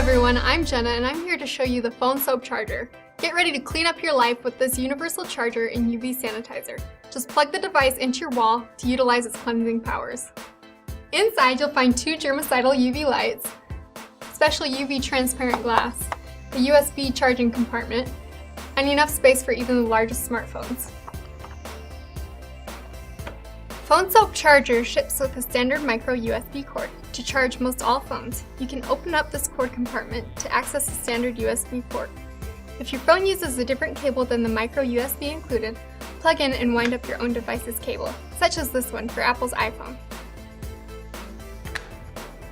everyone, I'm Jenna and I'm here to show you the phone soap charger. Get ready to clean up your life with this universal charger and UV sanitizer. Just plug the device into your wall to utilize its cleansing powers. Inside you'll find two germicidal UV lights, special UV transparent glass, a USB charging compartment, and enough space for even the largest smartphones. Phone Soap Charger ships with a standard micro USB cord. To charge most all phones, you can open up this cord compartment to access the standard USB port. If your phone uses a different cable than the micro USB included, plug in and wind up your own device's cable, such as this one for Apple's iPhone.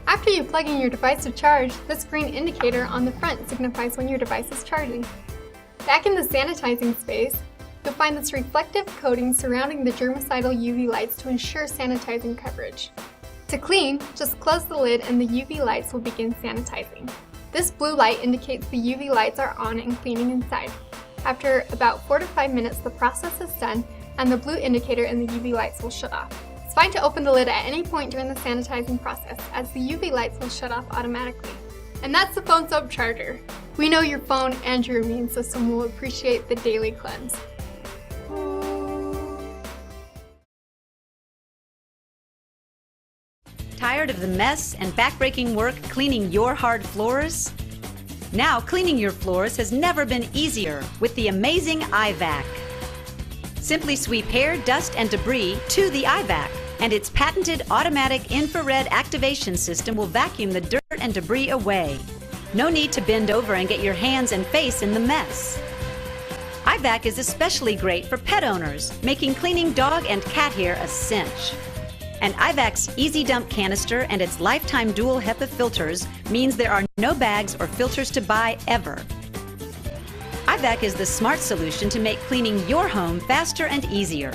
After you plug in your device to charge, this green indicator on the front signifies when your device is charging. Back in the sanitizing space, you'll find this reflective coating surrounding the germicidal UV lights to ensure sanitizing coverage. To clean, just close the lid and the UV lights will begin sanitizing. This blue light indicates the UV lights are on and cleaning inside. After about 4 to 5 minutes, the process is done and the blue indicator in the UV lights will shut off. It's fine to open the lid at any point during the sanitizing process, as the UV lights will shut off automatically. And that's the Phone Soap Charger. We know your phone and your immune system will appreciate the daily cleanse. Tired of the mess and backbreaking work cleaning your hard floors? Now cleaning your floors has never been easier with the amazing iVac. Simply sweep hair, dust, and debris to the iVac, and its patented automatic infrared activation system will vacuum the dirt and debris away. No need to bend over and get your hands and face in the mess. iVac is especially great for pet owners, making cleaning dog and cat hair a cinch. And iVac's Easy Dump canister and its lifetime dual HEPA filters means there are no bags or filters to buy ever. iVac is the smart solution to make cleaning your home faster and easier.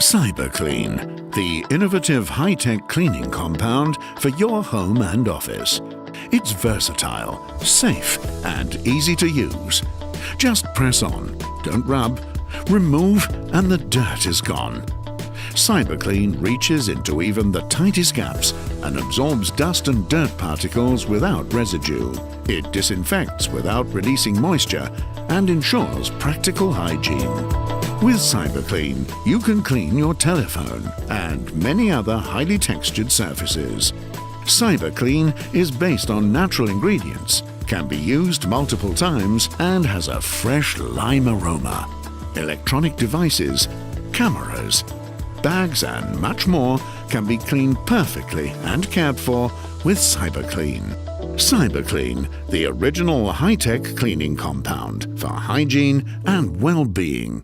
CyberClean, the innovative high-tech cleaning compound for your home and office. It's versatile, safe, and easy to use. Just press on, don't rub, remove, and the dirt is gone. CyberClean reaches into even the tightest gaps and absorbs dust and dirt particles without residue. It disinfects without releasing moisture and ensures practical hygiene. With CyberClean, you can clean your telephone and many other highly textured surfaces. CyberClean is based on natural ingredients, can be used multiple times, and has a fresh lime aroma. Electronic devices, cameras, bags, and much more can be cleaned perfectly and cared for with CyberClean. CyberClean, the original high-tech cleaning compound for hygiene and well-being.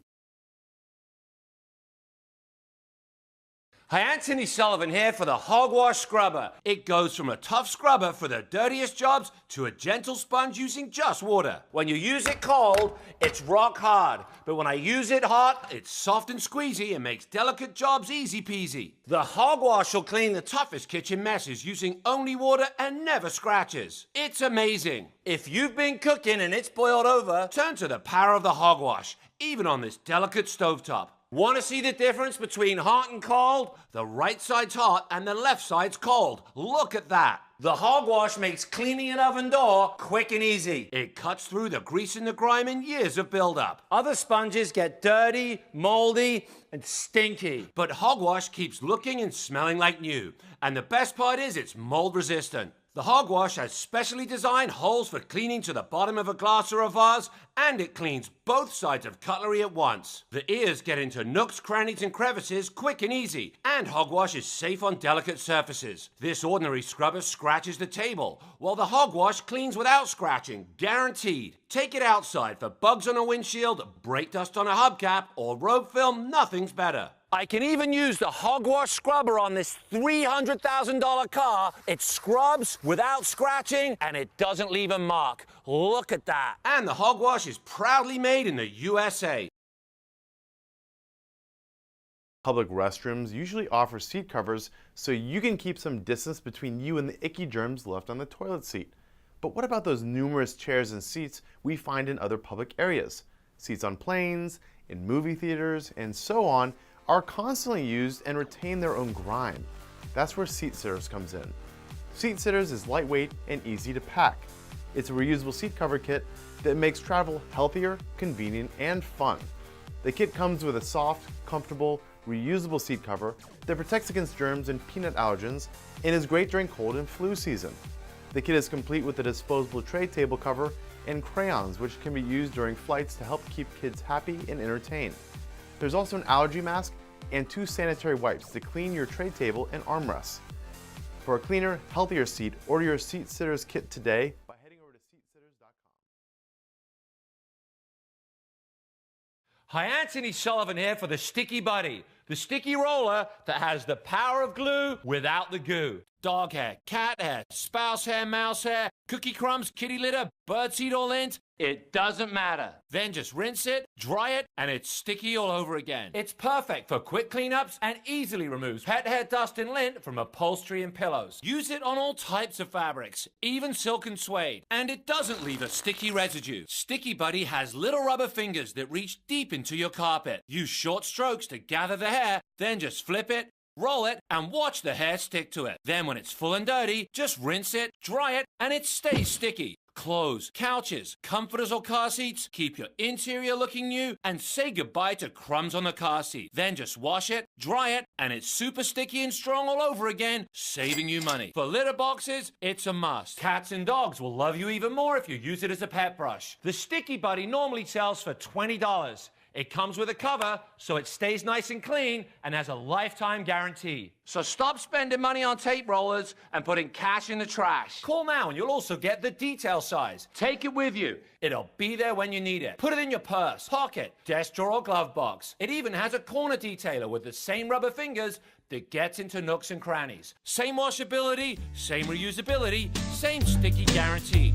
Hi, Anthony Sullivan here for the Hogwash Scrubber. It goes from a tough scrubber for the dirtiest jobs to a gentle sponge using just water. When you use it cold, it's rock hard. But when I use it hot, it's soft and squeezy and makes delicate jobs easy peasy. The Hogwash will clean the toughest kitchen messes using only water and never scratches. It's amazing. If you've been cooking and it's boiled over, turn to the power of the Hogwash, even on this delicate stovetop. Want to see the difference between hot and cold? The right side's hot and the left side's cold. Look at that. The Hogwash makes cleaning an oven door quick and easy. It cuts through the grease and the grime and years of buildup. Other sponges get dirty, moldy, and stinky. But Hogwash keeps looking and smelling like new. And the best part is it's mold resistant. The Hogwash has specially designed holes for cleaning to the bottom of a glass or a vase, and it cleans both sides of cutlery at once. The ears get into nooks, crannies, and crevices quick and easy, and Hogwash is safe on delicate surfaces. This ordinary scrubber scratches the table, while the Hogwash cleans without scratching, guaranteed. Take it outside for bugs on a windshield, brake dust on a hubcap, or road film, nothing's better. I can even use the Hogwash scrubber on this $300,000 car. It scrubs without scratching, and it doesn't leave a mark. Look at that. And the Hogwash is proudly made in the USA. Public restrooms usually offer seat covers so you can keep some distance between you and the icky germs left on the toilet seat. But what about those numerous chairs and seats we find in other public areas? Seats on planes, in movie theaters, and so on are constantly used and retain their own grime. That's where Seat Sitters comes in. Seat Sitters is lightweight and easy to pack. It's a reusable seat cover kit that makes travel healthier, convenient, and fun. The kit comes with a soft, comfortable, reusable seat cover that protects against germs and peanut allergens and is great during cold and flu season. The kit is complete with a disposable tray table cover and crayons, which can be used during flights to help keep kids happy and entertained. There's also an allergy mask and 2 sanitary wipes to clean your tray table and armrests. For a cleaner, healthier seat, order your Seat Sitters kit today by heading over to seatsitters.com. Hi, Anthony Sullivan here for the Sticky Buddy, the sticky roller that has the power of glue without the goo. Dog hair, cat hair, spouse hair, mouse hair, cookie crumbs, kitty litter, birdseed or lint, it doesn't matter. Then just rinse it, dry it, and it's sticky all over again. It's perfect for quick cleanups and easily removes pet hair, dust, and lint from upholstery and pillows. Use it on all types of fabrics, even silk and suede, and it doesn't leave a sticky residue. Sticky Buddy has little rubber fingers that reach deep into your carpet. Use short strokes to gather the hair, then just flip it, roll it, and watch the hair stick to it. Then when it's full and dirty, just rinse it, dry it, and it stays sticky. Clothes, couches, comforters or car seats, keep your interior looking new, and say goodbye to crumbs on the car seat. Then just wash it, dry it, and it's super sticky and strong all over again, saving you money. For litter boxes, it's a must. Cats and dogs will love you even more if you use it as a pet brush. The Sticky Buddy normally sells for $20. It comes with a cover, so it stays nice and clean and has a lifetime guarantee. So stop spending money on tape rollers and putting cash in the trash. Call now and you'll also get the detail size. Take it with you. It'll be there when you need it. Put it in your purse, pocket, desk drawer, or glove box. It even has a corner detailer with the same rubber fingers that gets into nooks and crannies. Same washability, same reusability, same sticky guarantee.